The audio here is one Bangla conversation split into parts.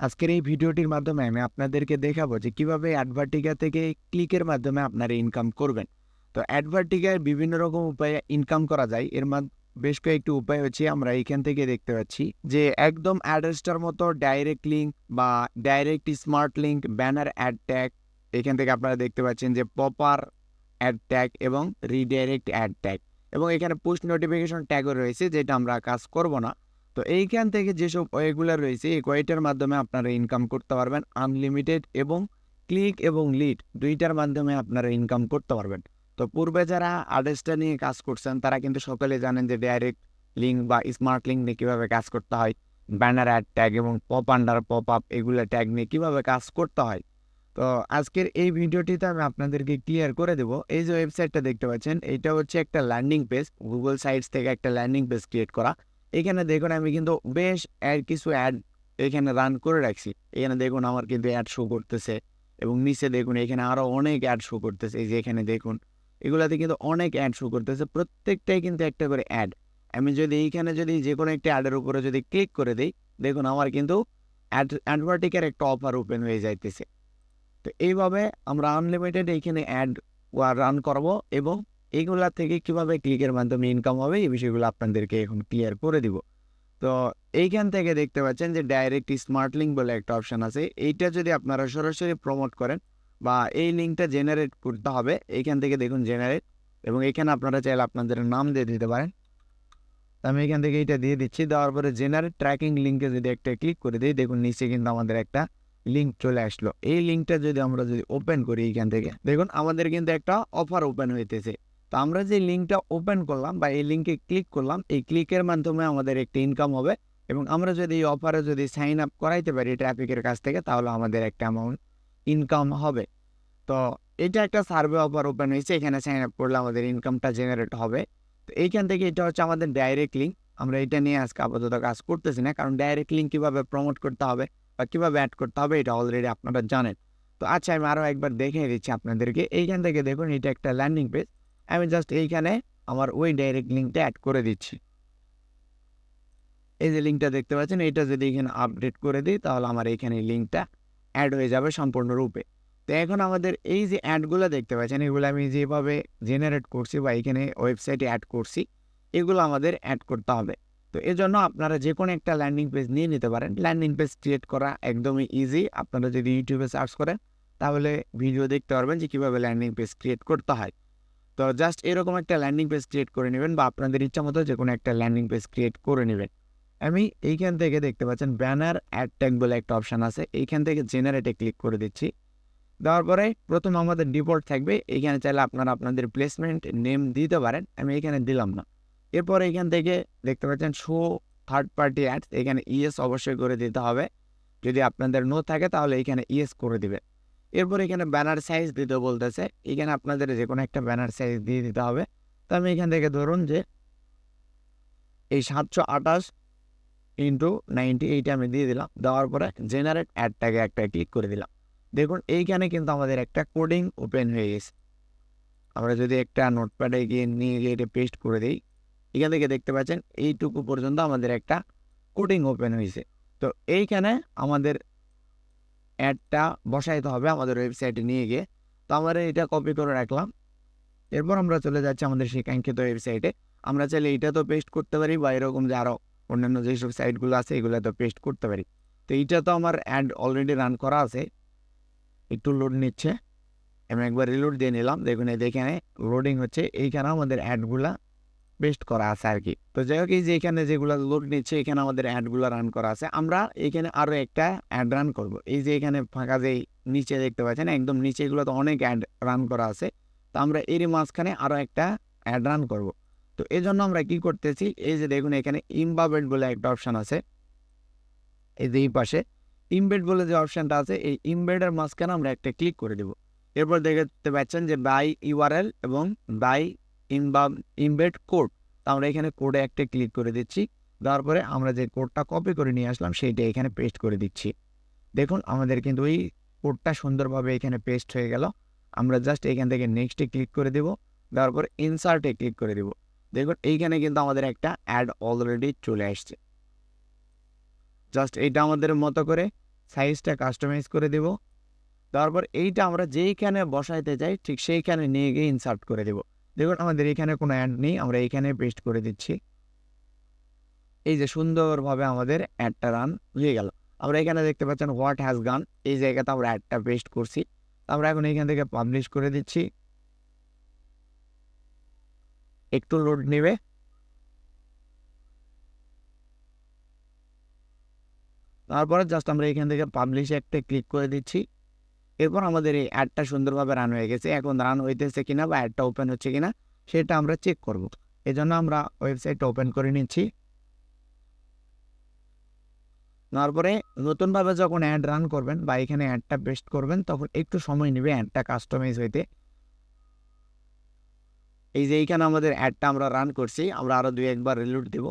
আজকের এই ভিডিওটির মাধ্যমে আমি আপনাদেরকে দেখাবো যে কিভাবে অ্যাডভার্টিকা থেকে ক্লিকের মাধ্যমে আপনারা ইনকাম করবেন। তো অ্যাডভার্টিকায় বিভিন্ন রকম উপায়ে ইনকাম করা যায়। বেশ কয়েকটি উপায় হচ্ছে আমরা এইখান থেকে দেখতে পাচ্ছি যে একদম অ্যাডেস্টার মতো ডাইরেক্ট লিঙ্ক বা direct smart link, banner add tag, এখান থেকে আপনারা দেখতে পাচ্ছেন যে পপার অ্যাড ট্যাগ এবং রিডাইরেক্ট অ্যাড ট্যাগ, এবং এখানে পুশ নোটিফিকেশন ট্যাগও রয়েছে, যেটা আমরা কাজ করব না। তো এইখান থেকে যেসব ওয়েগুলো রয়েছে এই ওয়েটার মাধ্যমে আপনারা ইনকাম করতে পারবেন আনলিমিটেড, এবং ক্লিক এবং লিড দুইটার মাধ্যমে আপনারা ইনকাম করতে পারবেন। তো পূর্বে যারা আডেস্টা নিয়ে কাজ করছেন তারা কিন্তু সকলে জানেন যে ডাইরেক্ট লিঙ্ক বা স্মার্ট লিঙ্ক নিয়ে কীভাবে কাজ করতে হয়, ব্যানার অ্যাড ট্যাগ এবং পপ আন্ডার পপ আপ এগুলো ট্যাগ নিয়ে কীভাবে কাজ করতে হয়। তো আজকের এই ভিডিওটিতে আমি আপনাদেরকে ক্লিয়ার করে দেব। এই যে ওয়েবসাইটটা দেখতে পাচ্ছেন, এটা হচ্ছে একটা ল্যান্ডিং পেজ, গুগল সাইটস থেকে একটা ল্যান্ডিং পেজ ক্রিয়েট করা। এখানে দেখুন আমি কিন্তু বেশ কিছু অ্যাড এখানে রান করে রাখছি। এখানে দেখুন আমার কিন্তু অ্যাড শো করতেছে, এবং নিচে দেখুন এখানে আরও অনেক অ্যাড শো করতেছে। এই যে এখানে দেখুন এগুলাতে কিন্তু অনেক অ্যাড শো করতেছে, প্রত্যেকটাই কিন্তু একটা করে অ্যাড। আমি যদি এইখানে যদি যে কোনো একটা অ্যাডের উপরে যদি ক্লিক করে দিই, দেখুন আমার কিন্তু অ্যাডভার্টিকার একটা অফার ওপেন হয়ে যাইতেছে। তো এইভাবে আমরা আনলিমিটেড এইখানে অ্যাড রান করব, এবং এইগুলা থেকে কিভাবে ক্লিকের মাধ্যমে ইনকাম হবে এই বিষয়গুলো আপনাদেরকে এখন ক্লিয়ার করে দিব। তো এইখান থেকে দেখতে পাচ্ছেন যে ডাইরেক্ট স্মার্ট লিঙ্ক বলে একটা অপশান আছে। এইটা যদি আপনারা সরাসরি প্রমোট করেন বা এই লিঙ্কটা জেনারেট করতে হবে, এইখান থেকে দেখুন জেনারেট, এবং এখানে আপনারা চাইলে আপনাদের নাম দিয়ে দিতে পারেন। তো আমি এখান থেকে এইটা দিয়ে দিচ্ছি। দেওয়ার পরে জেনারেট ট্র্যাকিং লিঙ্কে যদি একটা ক্লিক করে দিই, দেখুন নিচে কিন্তু আমাদের একটা লিঙ্ক চলে আসলো। এই লিঙ্কটা যদি আমরা ওপেন করি এইখান থেকে, দেখুন আমাদের কিন্তু একটা অফার ওপেন হইতেছে। তো আমরা যে লিঙ্কটা ওপেন করলাম বা এই লিঙ্কে ক্লিক করলাম, এই ক্লিকের মাধ্যমে আমাদের একটা ইনকাম হবে, এবং আমরা যদি এই অফারে যদি সাইন আপ করাইতে পারি ট্রাফিকের কাছ থেকে, তাহলে আমাদের একটা অ্যামাউন্ট ইনকাম হবে। তো এটা একটা সার্ভে অফার ওপেন হয়েছে, এখানে সাইন আপ করলে আমাদের ইনকামটা জেনারেট হবে। তো এইখান থেকে এটা হচ্ছে আমাদের ডাইরেক্ট লিঙ্ক। আমরা এটা নিয়ে আজকে আপাতত কাজ করতেছি না, কারণ ডাইরেক্ট লিঙ্ক কীভাবে প্রমোট করতে হবে বা কীভাবে অ্যাড করতে হবে এটা অলরেডি আপনারা জানেন। তো আচ্ছা, আমি আরও একবার দেখিয়ে দিচ্ছি আপনাদেরকে। এইখান থেকে দেখুন এটা একটা ল্যান্ডিং পেজ। আমি জাস্ট এইখানে আমার ওই ডাইরেক্ট লিঙ্কটা অ্যাড করে দিচ্ছি। এই যে লিঙ্কটা দেখতে পাচ্ছেন, এটা যদি এখানে আপডেট করে দিই, তাহলে আমার এখানে লিঙ্কটা অ্যাড হয়ে যাবে সম্পূর্ণরূপে। তো এখন আমাদের এই যে অ্যাডগুলো দেখতে পাচ্ছেন, এগুলো আমি যেভাবে জেনারেট করছি বা এখানে ওয়েবসাইটে অ্যাড করছি, এগুলো আমাদের অ্যাড করতে হবে। তো এজন্য আপনারা যে কোনো একটা ল্যান্ডিং পেজ নিয়ে নিতে পারেন। ল্যান্ডিং পেজ ক্রিয়েট করা একদমই ইজি। আপনারা যদি ইউটিউবে সার্চ করেন তাহলে ভিডিও দেখতে পারবেন যে কীভাবে ল্যান্ডিং পেজ ক্রিয়েট করতে হয়। তো জাস্ট এরকম একটা ল্যান্ডিং পেজ ক্রিয়েট করে নেবেন, বা আপনাদের ইচ্ছা মতো যে কোনো একটা ল্যান্ডিং পেজ ক্রিয়েট করে নেবেন। আমি এইখান থেকে দেখতে পাচ্ছেন ব্যানার অ্যাড ট্যাগ বলে একটা অপশান আছে, এইখান থেকে জেনারেটে ক্লিক করে দিচ্ছি। দেওয়ার পরে প্রথম আমাদের ডিফল্ট থাকবে, এইখানে চাইলে আপনারা আপনাদের প্লেসমেন্ট নেম দিতে পারেন, আমি এখানে দিলাম না। এরপর এইখান থেকে দেখতে পাচ্ছেন শো থার্ড পার্টি অ্যাডস, এখানে ইয়েস অবশ্যই করে দিতে হবে। যদি আপনাদের নো থাকে তাহলে এইখানে ইয়েস করে দিবে। এরপর এখানে ব্যানার সাইজ দিতে বলতেছে, এখানে আপনাদের যে কোনো একটা ব্যানার সাইজ দিয়ে দিতে হবে। তো আমি এখান থেকে ধরুন যে এই 728x90 এইটা আমি দিয়ে দিলাম। দেওয়ার পরে জেনারেট অ্যাড ট্যাগে একটা ক্লিক করে দিলাম। দেখুন এইখানে কিন্তু আমাদের একটা কোডিং ওপেন হয়ে গেছে। আমরা যদি একটা নোটপ্যাডে নিয়ে গিয়ে এটা পেস্ট করে দিই, এখান থেকে দেখতে পাচ্ছেন এইটুকু পর্যন্ত আমাদের একটা কোডিং ওপেন হয়েছে। তো এইখানে আমাদের অ্যাডটা বসাইতে হবে আমাদের ওয়েবসাইটে নিয়ে গিয়ে। তো আমরা এটা কপি করে রাখলাম। এরপর আমরা চলে যাচ্ছি আমাদের সেই কাঙ্ক্ষিত ওয়েবসাইটে। আমরা চাইলে এটা তো পেস্ট করতে পারি, বা এরকম যে আরও অন্যান্য যেসব সাইটগুলো আছে এগুলো তো পেস্ট করতে পারি। তো এইটা তো আমার অ্যাড অলরেডি রান করা আছে, একটু লোড নিচ্ছে। আমি একবার রিলোড দিয়ে নিলাম, দেখুন এখানে লোডিং হচ্ছে। এইখানে আমাদের অ্যাডগুলা পেস্ট করা আছে আর কি। তো যাই হোক, এই যে এখানে যেগুলো লোড নিচ্ছে এখানে আমাদের অ্যাডগুলো রান করা আছে। আমরা এখানে আরও একটা অ্যাড রান করব। এই যে এখানে ফাঁকা যেই নিচে দেখতে পাচ্ছেন, একদম নিচে এগুলো তো অনেক অ্যাড রান করা আছে। তো আমরা এরই মাঝখানে আরও একটা অ্যাড রান করব। তো এই জন্য আমরা কি করতেছি, এই যে দেখুন এখানে ইমবেড বলে একটা অপশান আছে, এই যে এই পাশে ইমবেড বলে যে অপশানটা আছে, এই ইমবেডের মাঝখানে আমরা একটা ক্লিক করে দেব। এরপর দেখতে পাচ্ছেন যে বাই ইউআরএল এবং বাই ইমবেড কোড। তো আমরা এখানে কোডে একটা ক্লিক করে দিচ্ছি। দেওয়ার পরে আমরা যে কোডটা কপি করে নিয়ে আসলাম সেইটা এখানে পেস্ট করে দিচ্ছি। দেখুন আমাদের কিন্তু ওই কোডটা সুন্দরভাবে এখানে পেস্ট হয়ে গেল। আমরা জাস্ট এখান থেকে নেক্সটে ক্লিক করে দেব। দেওয়ার পরে ইনসার্টে ক্লিক করে দেব। দেখুন এইখানে কিন্তু আমাদের একটা অ্যাড অলরেডি চলে আসছে। জাস্ট এইটা আমাদের মতো করে সাইজটা কাস্টমাইজ করে দেব। তারপর এইটা আমরা যেইখানে বসাইতে চাই ঠিক সেইখানে নিয়ে গিয়ে ইনসার্ট করে দেব। দেখুন আমাদের এখানে কোনো অ্যাড নেই, আমরা এইখানে পেস্ট করে দিচ্ছি। এই যে সুন্দরভাবে আমাদের অ্যাডটা রান হয়ে গেল। আমরা এখানে দেখতে পাচ্ছেন হোয়াট হ্যাজ গান, এই জায়গাতে আমরা অ্যাডটা পেস্ট করছি। আমরা এখন এইখান থেকে পাবলিশ করে দিচ্ছি। একটু লোড নেবে। তারপরে জাস্ট আমরা এখান থেকে পাবলিশ একটা ক্লিক করে দিচ্ছি। এরপর আমাদের এই অ্যাডটা সুন্দরভাবে রান হয়ে গেছে। এখন রান হইতেছে কিনা বা অ্যাডটা ওপেন হচ্ছে কিনা সেটা আমরা চেক করব। এজন্য আমরা ওয়েবসাইটটা ওপেন করে নিচ্ছি। তারপরে নতুনভাবে যখন অ্যাড রান করবেন বা এখানে অ্যাডটা পেস্ট করবেন তখন একটু সময় নেবে অ্যাডটা কাস্টমাইজ হইতে। এই যে এইখানে আমাদের অ্যাডটা আমরা রান করছি, আমরা আরও 2-1 বার রিলোড দেব।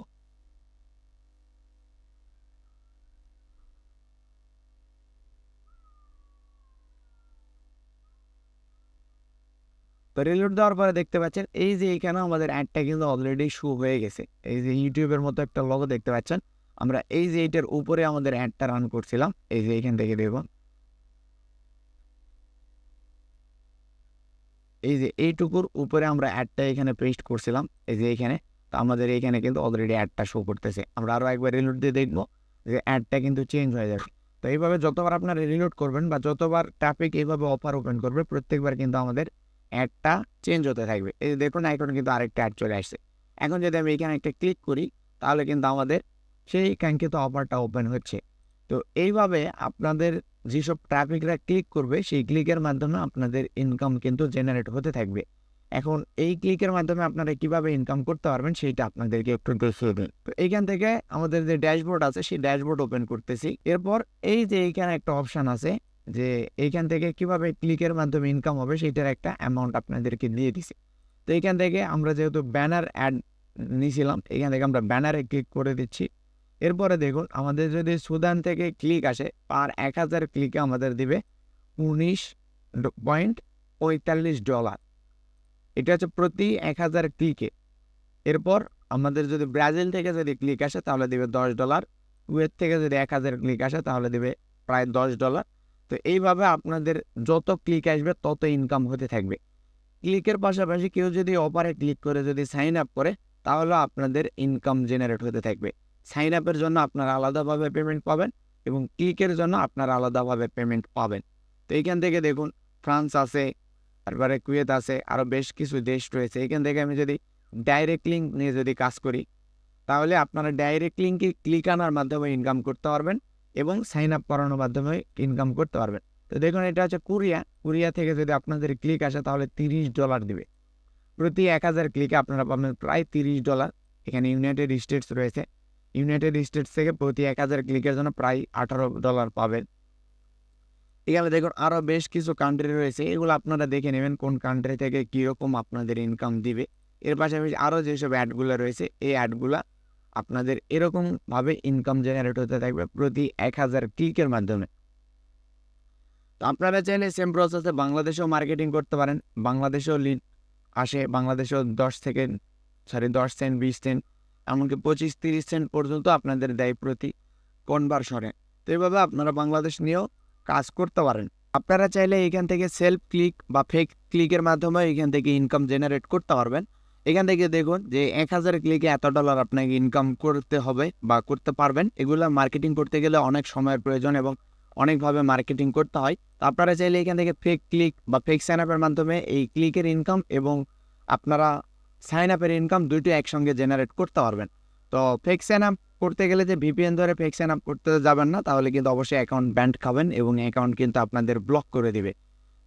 তো রিলোড দেওয়ার পরে দেখতে পাচ্ছেন এই যে এইখানে আমাদের অ্যাডটা কিন্তু অলরেডি শো হয়ে গেছে। এই যে ইউটিউবের মতো একটা লোগো দেখতে পাচ্ছেন। আমরা এই যে এইটার উপরে আমাদের অ্যাডটা রান করছিলাম, এই যে এইখান থেকে দেখুন এই যে এইটুকুর উপরে আমরা অ্যাডটা এখানে পেস্ট করছিলাম, এই যে এইখানে। তো আমাদের এইখানে কিন্তু অলরেডি অ্যাডটা শো করতেছে। আমরা আরও একবার রিলোড দিয়ে দেখবো যে অ্যাডটা কিন্তু চেঞ্জ হয়ে যাবে। তো এইভাবে যতবার আপনারা রিলোড করবেন বা যতবার ট্রাফিক এইভাবে অফার ওপেন করবে প্রত্যেকবার কিন্তু আমাদের অ্যাডটা চেঞ্জ হতে থাকবে। এই যে দেখুন এখন কিন্তু আরেকটা অ্যাড চলে আসছে। এখন যদি আমি এখানে একটা ক্লিক করি তাহলে কিন্তু আমাদের সেই কাঙ্ক্ষিত অফারটা ওপেন হচ্ছে। তো এইভাবে আপনাদের যেসব ট্রাফিকরা ক্লিক করবে সেই ক্লিকের মাধ্যমে আপনাদের ইনকাম কিন্তু জেনারেট হতে থাকবে। এখন এই ক্লিকের মাধ্যমে আপনারা কিভাবে ইনকাম করতে পারবেন সেইটা আপনাদেরকে একটু দেখিয়ে দিই। তো এইখান থেকে আমাদের যে ড্যাশবোর্ড আছে সেই ড্যাশবোর্ড ওপেন করতেছি। এরপর এই যে এইখানে একটা অপশান আছে যে এইখান থেকে কিভাবে ক্লিকের মাধ্যমে ইনকাম হবে সেইটার একটা অ্যামাউন্ট আপনাদেরকে দিয়ে দিছে। তো এইখান থেকে আমরা যেহেতু ব্যানার অ্যাড নিয়েছিলাম এখান থেকে আমরা ব্যানারে ক্লিক করে দিচ্ছি। এরপরে দেখুন আমাদের যদি সুদান থেকে ক্লিক আসে পার 1000 ক্লিকে আমাদের দিবে $19.45। এটা হচ্ছে প্রতি 1000 ক্লিকে। এরপর আমাদের যদি ব্রাজিল থেকে যদি ক্লিক আসে তাহলে দিবে $10। কুয়েত থেকে যদি 1000 ক্লিক আসে তাহলে দিবে প্রায় $10। তো এইভাবে আপনাদের যত ক্লিক আসবে তত ইনকাম হতে থাকবে। ক্লিকের পাশাপাশি কেউ যদি অফারে ক্লিক করে যদি সাইন আপ করে তাহলে আপনাদের ইনকাম জেনারেট হতে থাকবে। সাইন আপের জন্য আপনারা আলাদাভাবে পেমেন্ট পাবেন এবং ক্লিকের জন্য আপনারা আলাদাভাবে পেমেন্ট পাবেন। তো এইখান থেকে দেখুন ফ্রান্স আছে, তারপরে কুয়েত আছে, আরও বেশ কিছু দেশ রয়েছে। এখান থেকে আমি যদি ডাইরেক্ট লিঙ্ক নিয়ে যদি কাজ করি তাহলে আপনারা ডাইরেক্ট লিঙ্কে ক্লিক আনার মাধ্যমে ইনকাম করতে পারবেন এবং সাইন আপ করানোর মাধ্যমে ইনকাম করতে পারবেন। তো দেখুন এটা হচ্ছে কোরিয়া থেকে যদি আপনাদের ক্লিক আসে তাহলে $30 দিবে। প্রতি 1000 ক্লিকে আপনারা পাবেন প্রায় $30। এখানে ইউনাইটেড স্টেটস রয়েছে, ইউনাইটেড স্টেটস থেকে প্রতি 1000 ক্লিকের জন্য প্রায় $18 পাবেন। এখানে দেখুন আরও বেশ কিছু কান্ট্রি রয়েছে, এগুলো আপনারা দেখে নেবেন কোন কান্ট্রি থেকে কীরকম আপনাদের ইনকাম দিবে। এর পাশাপাশি আরও যেসব অ্যাডগুলো রয়েছে এই অ্যাডগুলা আপনাদের এরকমভাবে ইনকাম জেনারেট হতে থাকবে প্রতি 1000 ক্লিকের মাধ্যমে। তো আপনারা চাইলে সেম প্রসেসে বাংলাদেশেও মার্কেটিং করতে পারেন। বাংলাদেশেও লিড আসে, বাংলাদেশেও 10 সেন্ট 20 সেন্ট এমনকি 25-30 সেন্ট পর্যন্ত আপনাদের দেয় প্রতি কনভার্সনে। তো এইভাবে আপনারা বাংলাদেশ নিয়েও কাজ করতে পারেন। আপনারা চাইলে এখান থেকে সেলফ ক্লিক বা ফেক ক্লিকের মাধ্যমে এখান থেকে ইনকাম জেনারেট করতে পারবেন। এখান থেকে দেখুন যে 1000 ক্লিকে এত ডলার আপনাকে ইনকাম করতে হবে বা করতে পারবেন। এগুলো মার্কেটিং করতে গেলে অনেক সময়ের প্রয়োজন এবং অনেকভাবে মার্কেটিং করতে হয়। তো আপনারা চাইলে এখান থেকে ফেক ক্লিক বা ফেক সাইন আপের মাধ্যমে এই ক্লিকের ইনকাম এবং আপনারা সাইন আপের ইনকাম দুইটি একসঙ্গে জেনারেট করতে পারবেন। তো ফেক সাইন আপ করতে গেলে যে ভিপিএন ধরে ফেক সাইন আপ করতে যাবেন না, তাহলে কিন্তু অবশ্যই অ্যাকাউন্ট ব্যান্ড খাবেন এবং অ্যাকাউন্ট কিন্তু আপনাদের ব্লক করে দিবে।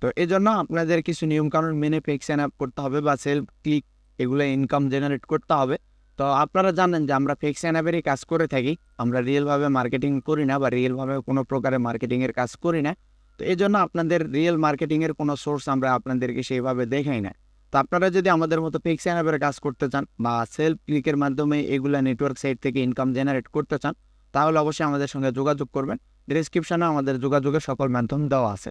তো এই জন্য আপনাদের কিছু নিয়মকানুন মেনে ফেক সাইন আপ করতে হবে বা সেলফ ক্লিক এগুলো ইনকাম জেনারেট করতে হবে। তো আপনারা জানেন যে আমরা ফেক সাইন আপেরই কাজ করে থাকি, আমরা রিয়েলভাবে মার্কেটিং করি না বা রিয়েলভাবে কোনো প্রকারের মার্কেটিংয়ের কাজ করি না। তো এই জন্য আপনাদের রিয়েল মার্কেটিংয়ের কোনো সোর্স আমরা আপনাদেরকে সেইভাবে দেখাই না। তো আপনারা যদি আমাদের মতো ফেক সাইন আপের কাজ করতে চান বা সেলফ ক্লিকের মাধ্যমে এগুলা নেটওয়ার্ক সাইট থেকে ইনকাম জেনারেট করতে চান তাহলে অবশ্যই আমাদের সঙ্গে যোগাযোগ করবেন। ডেসক্রিপশনে আমাদের যোগাযোগের সকল মাধ্যম দেওয়া আছে।